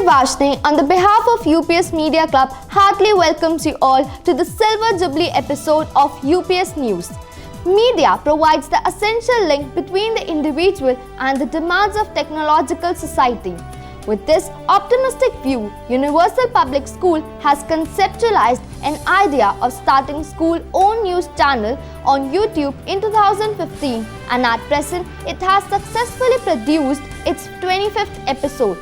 Vashni, on the behalf of UPS Media Club, heartily welcomes you all to the Silver Jubilee episode of UPS News. Media provides the essential link between the individual and the demands of technological society. With this optimistic view, Universal Public School has conceptualized an idea of starting school-owned news channel on YouTube in 2015, and at present it has successfully produced its 25th episode.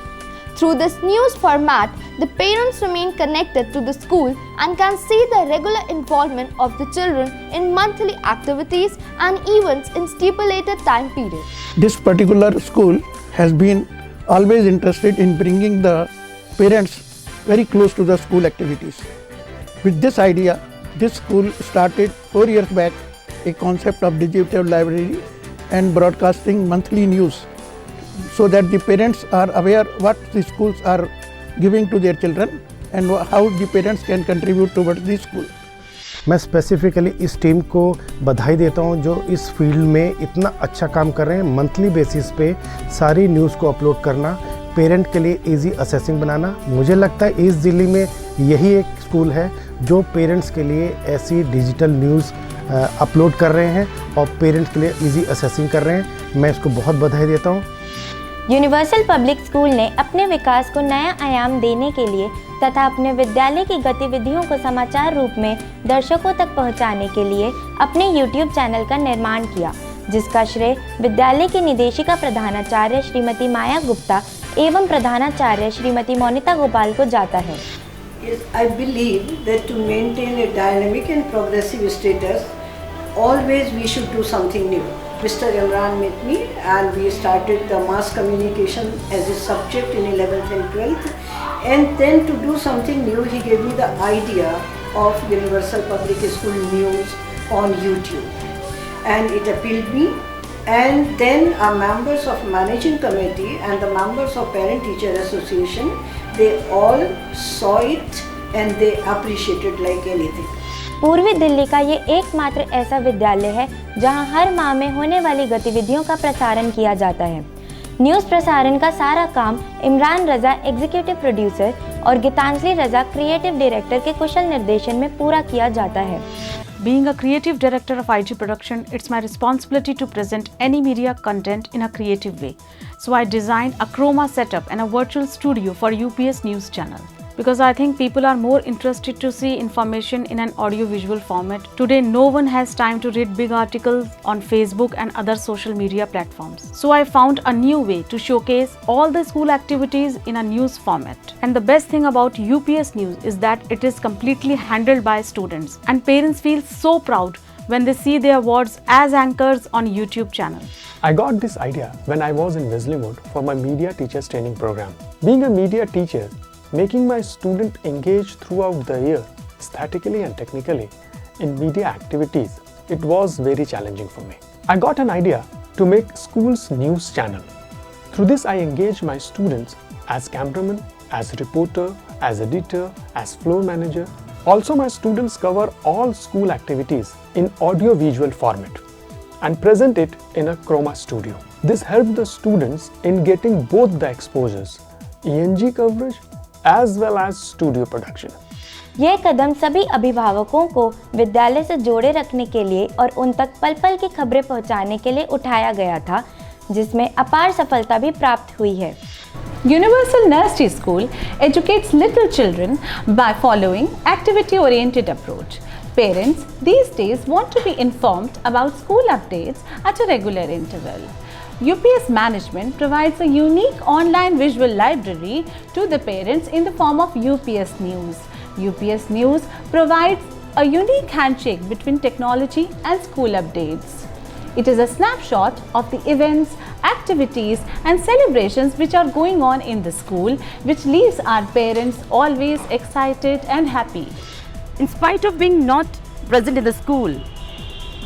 Through this news format, the parents remain connected to the school and can see the regular involvement of the children in monthly activities and events in stipulated time period. This particular school has been always interested in bringing the parents very close to the school activities. With this idea, this school started 4 years back a concept of digital library and broadcasting monthly news, so that the parents are aware what the schools are giving to their children and how the parents can contribute towards the school. मैं specifically इस team को बधाई देता हूं जो इस field में इतना अच्छा काम कर रहे हैं। मंथली बेसिस पे सारी न्यूज़ को अपलोड करना, पेरेंट के लिए इजी असेसिंग बनाना। मुझे लगता है इस ज़िले में यही एक स्कूल है जो पेरेंट्स के लिए ऐसी डिजिटल न्यूज़ अपलोड कर रहे हैं और पेरेंट्स के लिए इजी असेसिंग कर रहे हैं। मैं इसको बहुत बधाई देता हूँ। यूनिवर्सल पब्लिक स्कूल ने अपने विकास को नया आयाम देने के लिए तथा अपने विद्यालय की गतिविधियों को समाचार रूप में दर्शकों तक पहुंचाने के लिए अपने YouTube चैनल का निर्माण किया, जिसका श्रेय विद्यालय की निदेशिका प्रधानाचार्य श्रीमती माया गुप्ता एवं प्रधानाचार्य श्रीमती मोनिता गोपाल को जाता है। I believe that to maintain a dynamic and progressive status, always we should do something new. Mr. Imran met me and we started the mass communication as a subject in 11th and 12th, and then to do something new he gave me the idea of Universal Public School News on YouTube, and it appealed me, and then our members of managing committee and the members of parent teacher association, they all saw it and they appreciated like anything. पूर्वी दिल्ली का ये एकमात्र ऐसा विद्यालय है जहां हर माह में होने वाली गतिविधियों का प्रसारण किया जाता है। न्यूज़ प्रसारण का सारा काम इमरान रजा एग्जीक्यूटिव प्रोड्यूसर और गीतांजलि रजा क्रिएटिव डायरेक्टर के कुशल निर्देशन में पूरा किया जाता है। Being a creative director of IG production, it's my responsibility to present any media content in a creative way. So I designed a chroma setup and a virtual studio for UPS News channel. Because I think people are more interested to see information in an audio-visual format. Today, no one has time to read big articles on Facebook and other social media platforms. So I found a new way to showcase all the school activities in a news format. And the best thing about UPS News is that it is completely handled by students. And parents feel so proud when they see their wards as anchors on YouTube channel. I got this idea when I was in Wesleywood for my media teachers training program. Being a media teacher, making my student engage throughout the year, aesthetically and technically, in media activities, it was very challenging for me. I got an idea to make school's news channel. Through this, I engaged my students as cameraman, as reporter, as editor, as floor manager. Also, my students cover all school activities in audio-visual format and present it in a chroma studio. This helped the students in getting both the exposures, ENG coverage as well as studio production. ये कदम सभी अभिभावकों को विद्यालय से जोड़े रखने के लिए और उन तक पल पल की खबरें पहुंचाने के लिए उठाया गया था, जिसमें अपार सफलता भी प्राप्त हुई है। Universal Nursery School educates little children by following activity-oriented approach. Parents these days want to be informed about school updates at a regular interval. UPS management provides a unique online visual library to the parents in the form of UPS News. UPS News provides a unique handshake between technology and school updates. It is a snapshot of the events, activities and celebrations which are going on in the school, which leaves our parents always excited and happy. In spite of being not present in the school,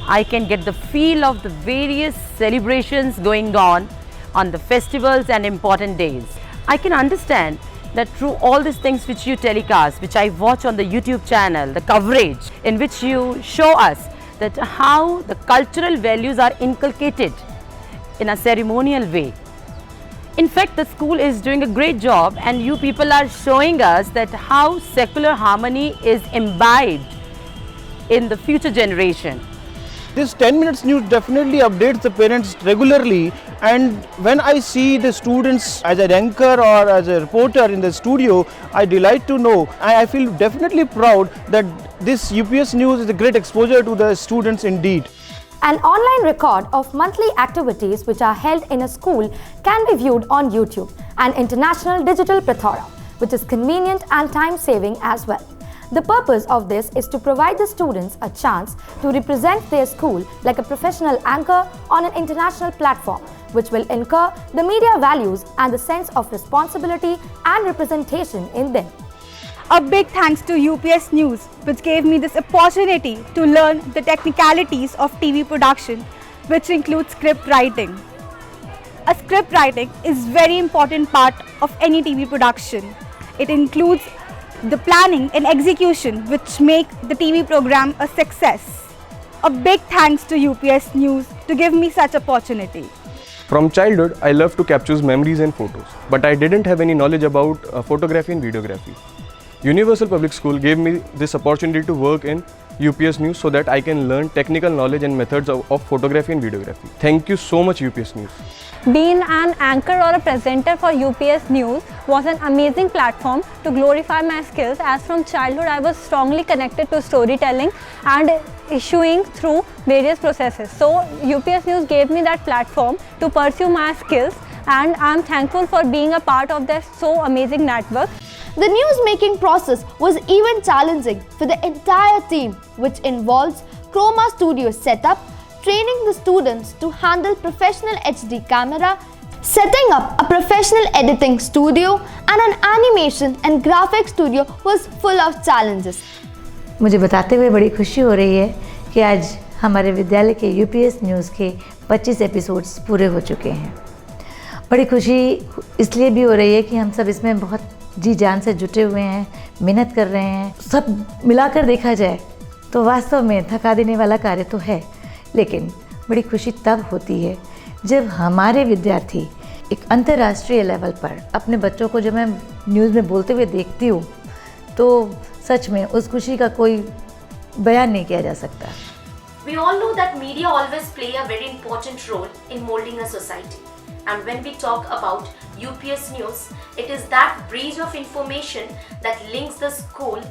I can get the feel of the various celebrations going on the festivals and important days. I can understand that through all these things which you telecast, which I watch on the YouTube channel, the coverage in which you show us that how the cultural values are inculcated in a ceremonial way. In fact, the school is doing a great job, and you people are showing us that how secular harmony is imbibed in the future generation. This 10 minutes news definitely updates the parents regularly, and when I see the students as an anchor or as a reporter in the studio, I delight to know, and I feel definitely proud that this UPS news is a great exposure to the students indeed. An online record of monthly activities which are held in a school can be viewed on YouTube, an international digital plethora, which is convenient and time-saving as well. The purpose of this is to provide the students a chance to represent their school like a professional anchor on an international platform, which will incur the media values and the sense of responsibility and representation in them. A big thanks to UPS News, which gave me this opportunity to learn the technicalities of TV production, which includes script writing. A script writing is very important part of any TV production. It includes the planning and execution which make the TV program a success. A big thanks to UPS News to give me such opportunity. From childhood, I loved to capture memories and photos, but I didn't have any knowledge about photography and videography. Universal Public School gave me this opportunity to work in UPS News so that I can learn technical knowledge and methods of photography and videography. Thank you so much, UPS News. Being an anchor or a presenter for UPS News was an amazing platform to glorify my skills, as from childhood I was strongly connected to storytelling and issuing through various processes. So UPS News gave me that platform to pursue my skills, and I am thankful for being a part of their so amazing network. The news-making process was even challenging for the entire team, which involves Chroma Studio setup, training the students to handle professional HD camera, setting up a professional editing studio, and an animation and graphics studio was full of challenges. मुझे बताते हुए बड़ी खुशी हो रही है कि आज हमारे विद्यालय के UPS न्यूज़ के 25 एपिसोड्स पूरे हो चुके हैं। बड़ी खुशी इसलिए भी हो रही है कि हम सब इसमें बहुत जी जान से जुटे हुए हैं, मेहनत कर रहे हैं। सब मिलाकर देखा जाए तो वास्तव में थका देने वाला कार्य तो है, लेकिन बड़ी खुशी तब होती है जब हमारे विद्यार्थी एक अंतर्राष्ट्रीय लेवल पर अपने बच्चों को जब मैं न्यूज़ में बोलते हुए देखती हूँ तो सच में उस खुशी का कोई बयान नहीं किया जा सकता। We all know that media always play a very important role in molding a society. And when we talk about UPS News, it is that bridge of information that links the school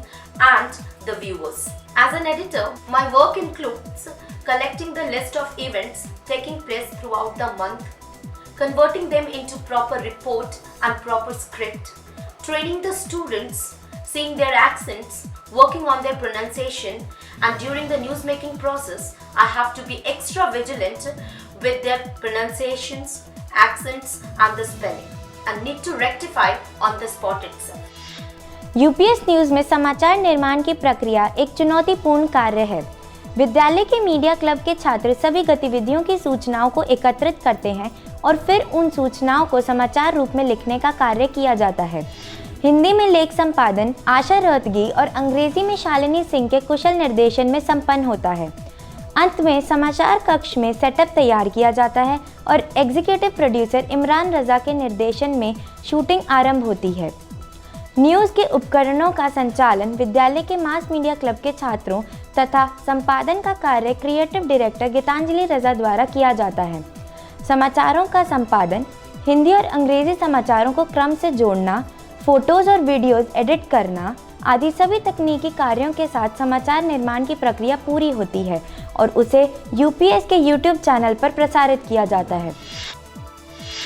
and the viewers. As an editor, my work includes collecting the list of events taking place throughout the month, converting them into proper report and proper script, training the students, seeing their accents, working on their pronunciation, and during the news making process, I have to be extra vigilant with their pronunciations, accents and the spelling, and need to rectify on the spot itself. UPS news में समाचार निर्माण की प्रक्रिया एक चुनौतीपूर्ण कार्य है। विद्यालय के मीडिया क्लब के छात्र सभी गतिविधियों की सूचनाओं को एकत्रित करते हैं और फिर उन सूचनाओं को समाचार रूप में लिखने का कार्य किया जाता है। हिंदी में लेख संपादन आशा रोहतगी और अंग्रेजी में शालिनी सिंह के कुशल निर्देशन में संपन्न होता है। अंत में समाचार कक्ष में सेटअप तैयार किया जाता है और एग्जीक्यूटिव प्रोड्यूसर इमरान रजा के निर्देशन में शूटिंग आरंभ होती है। न्यूज़ के उपकरणों का संचालन विद्यालय के मास मीडिया क्लब के छात्रों तथा संपादन का कार्य क्रिएटिव डायरेक्टर गीतांजलि रजा द्वारा किया जाता है। समाचारों का संपादन, हिंदी और अंग्रेजी समाचारों को क्रम से जोड़ना, फोटोज़ और वीडियोज़ एडिट करना आदि सभी तकनीकी कार्यों के साथ समाचार निर्माण की प्रक्रिया पूरी होती है और उसे यूपीएस के यूट्यूब चैनल पर प्रसारित किया जाता है।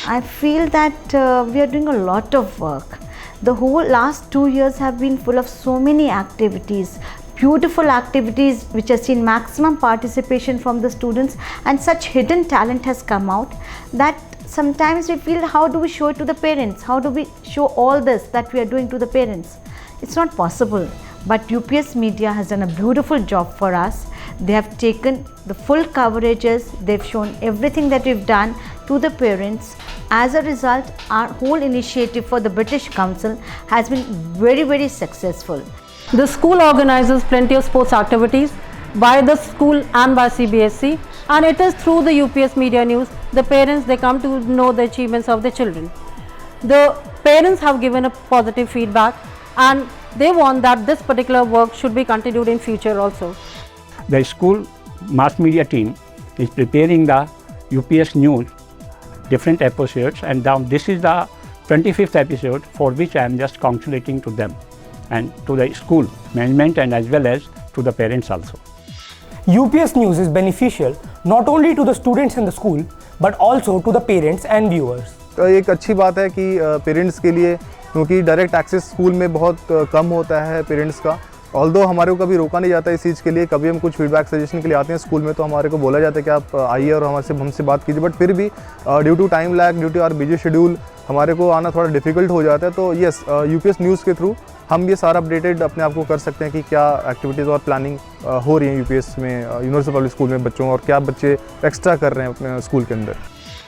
I feel that we are doing a lot of work. The whole last 2 years have been full of so many activities, beautiful activities which have seen maximum participation from the students, and such hidden talent has come out that sometimes we feel, how do we show it to the parents? How do we show all this that we are doing to the parents? It's not possible, but UPS Media has done a beautiful job for us. They have taken the full coverages, they've shown everything that we've done to the parents. As a result, our whole initiative for the British Council has been very, very successful. The school organizes plenty of sports activities by the school and by CBSE, and it is through the UPS Media News the parents, they come to know the achievements of their children. the parents have given a positive feedback and they want that this particular work should be continued in future also. The school mass media team is preparing the UPS News different episodes, and now this is the 25th episode for which I am just congratulating to them and to the school management and as well as to the parents also. UPS News is beneficial not only to the students in the school but also to the parents and viewers. तो एक अच्छी बात है कि parents के लिए, क्योंकि direct access school में बहुत कम होता है पेरेंट्स का। ऑल्दो हमारे को कभी रोका नहीं जाता इस चीज़ के लिए, कभी हम कुछ फीडबैक सजेशन के लिए आते हैं स्कूल में तो हमारे को बोला जाता है कि आप आइए और हमसे बात कीजिए, बट फिर भी due to time lag, due to our busy schedule हमारे को आना थोड़ा डिफिकल्ट हो जाता है। तो यस, यूपीएस न्यूज़ के थ्रू हम ये सारा अपडेटेड अपने आप को कर सकते हैं कि क्या एक्टिविटीज़ और प्लानिंग हो रही है यूपीएस में, यूनिवर्सल पब्लिक स्कूल में बच्चों, और क्या बच्चे एक्स्ट्रा कर रहे हैं अपने स्कूल के अंदर।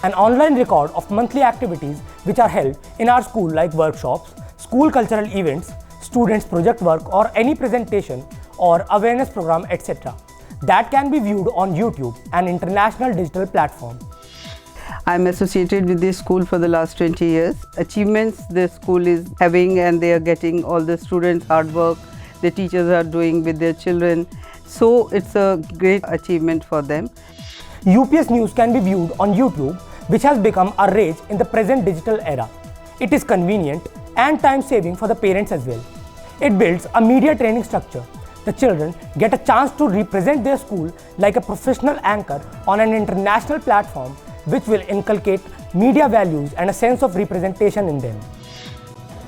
An online record of monthly activities which are held in our school like workshops, school cultural events, students project work or any presentation or awareness program etc. that can be viewed on YouTube, an international digital platform. I'm associated with this school for the last 20 years. Achievements the school is having, and they are getting all the students' hard work the teachers are doing with their children. So it's a great achievement for them. UPS News can be viewed on YouTube, which has become a rage in the present digital era. It is convenient and time-saving for the parents as well. It builds a media training structure. The children get a chance to represent their school like a professional anchor on an international platform, which will inculcate media values and a sense of representation in them.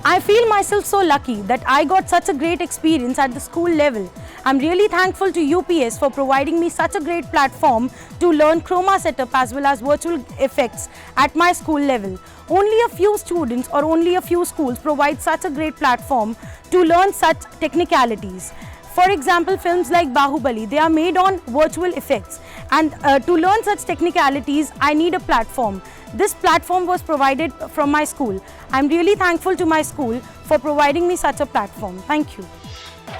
I feel myself so lucky that I got such a great experience at the school level. I'm really thankful to UPS for providing me such a great platform to learn chroma setup as well as virtual effects at my school level. Only a few students or only a few schools provide such a great platform to learn such technicalities. For example, films like Bahubali, they are made on virtual effects, and to learn such technicalities, I need a platform. This platform was provided from my school. I'm really thankful to my school for providing me such a platform. Thank you.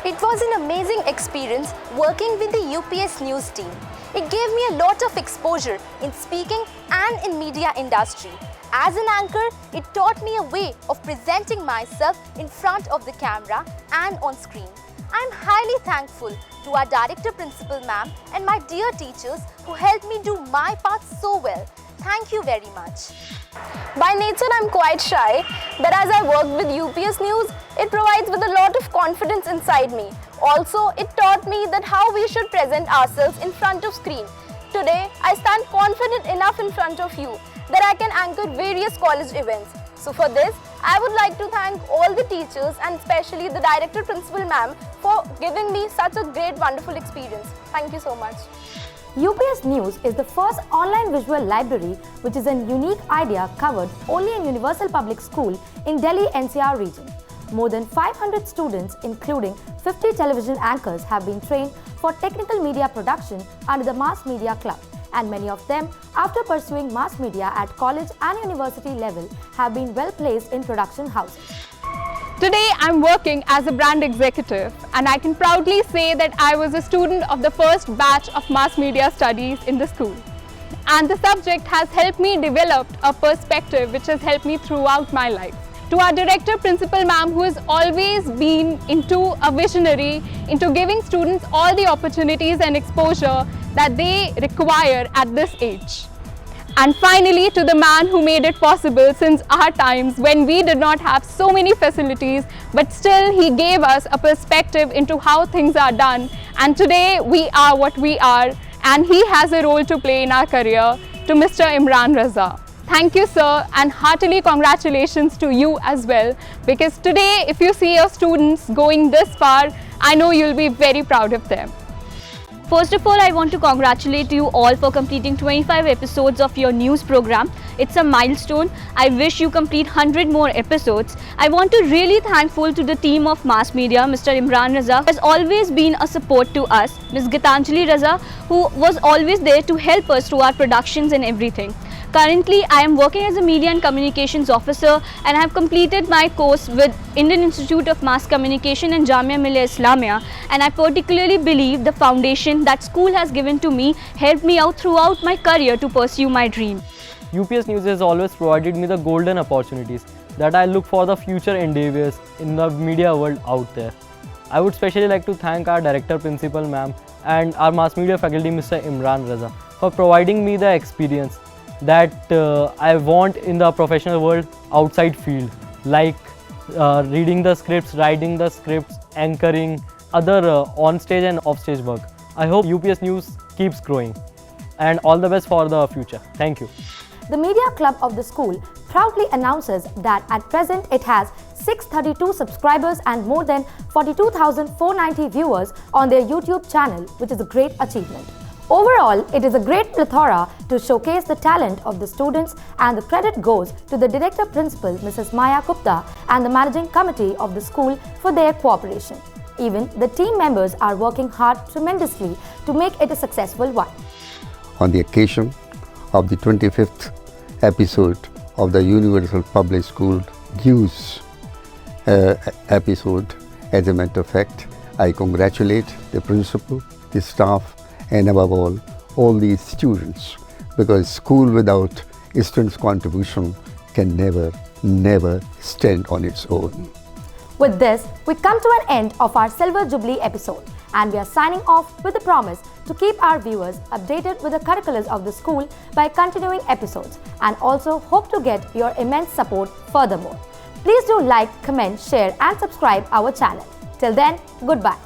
It was an amazing experience working with the UPS News team. It gave me a lot of exposure in speaking and in media industry. As an anchor, it taught me a way of presenting myself in front of the camera and on screen. I'm highly thankful to our Director Principal Ma'am and my dear teachers who helped me do my part so well. Thank you very much. By nature, I'm quite shy, but as I worked with UPS News, it provides with a lot of confidence inside me. Also, it taught me that how we should present ourselves in front of screen. Today, I stand confident enough in front of you that I can anchor various college events. So for this, I would like to thank all the teachers and especially the Director Principal Ma'am for giving me such a great, wonderful experience. Thank you so much. UPS News is the first online visual library, which is a unique idea covered only in Universal Public School in Delhi NCR region. More than 500 students, including 50 television anchors, have been trained for technical media production under the Mass Media Club, and many of them, after pursuing mass media at college and university level, have been well placed in production houses. Today I'm working as a brand executive, and I can proudly say that I was a student of the first batch of mass media studies in the school. And the subject has helped me develop a perspective which has helped me throughout my life. To our Director Principal Ma'am, who has always been into a visionary, into giving students all the opportunities and exposure that they require at this age. And finally, to the man who made it possible since our times when we did not have so many facilities, but still he gave us a perspective into how things are done, and today we are what we are, and he has a role to play in our career, to Mr. Imran Raza. Thank you, sir, and heartily congratulations to you as well, because today if you see your students going this far, I know you'll be very proud of them. First of all, I want to congratulate you all for completing 25 episodes of your news program. It's a milestone. I wish you complete 100 more episodes. I want to really thankful to the team of Mass Media, Mr. Imran Raza, has always been a support to us, Ms. Gitanjali Raza, who was always there to help us through our productions and everything. Currently, I am working as a Media and Communications Officer, and I have completed my course with Indian Institute of Mass Communication and Jamia Millia Islamia, and I particularly believe the foundation that school has given to me helped me out throughout my career to pursue my dream. UPS News has always provided me the golden opportunities that I look for the future endeavors in the media world out there. I would especially like to thank our Director Principal Ma'am and our Mass Media Faculty Mr. Imran Raza for providing me the experience that I want in the professional world outside field, like reading the scripts, writing the scripts, anchoring, other on-stage and off-stage work. I hope UPS News keeps growing, and all the best for the future. Thank you. The Media Club of the school proudly announces that at present it has 632 subscribers and more than 42,490 viewers on their YouTube channel, which is a great achievement. Overall, it is a great plethora to showcase the talent of the students, and the credit goes to the Director Principal Mrs. Maya Gupta and the Managing Committee of the school for their cooperation. Even the team members are working hard tremendously to make it a successful one. On the occasion of the 25th episode of the Universal Public School News episode, as a matter of fact, I congratulate the principal, the staff, and above all these students, because school without students' contribution can never stand on its own. With this, we come to an end of our Silver Jubilee episode, and we are signing off with a promise to keep our viewers updated with the curriculum of the school by continuing episodes, and also hope to get your immense support furthermore. Please do like, comment, share and subscribe our channel. Till then, goodbye.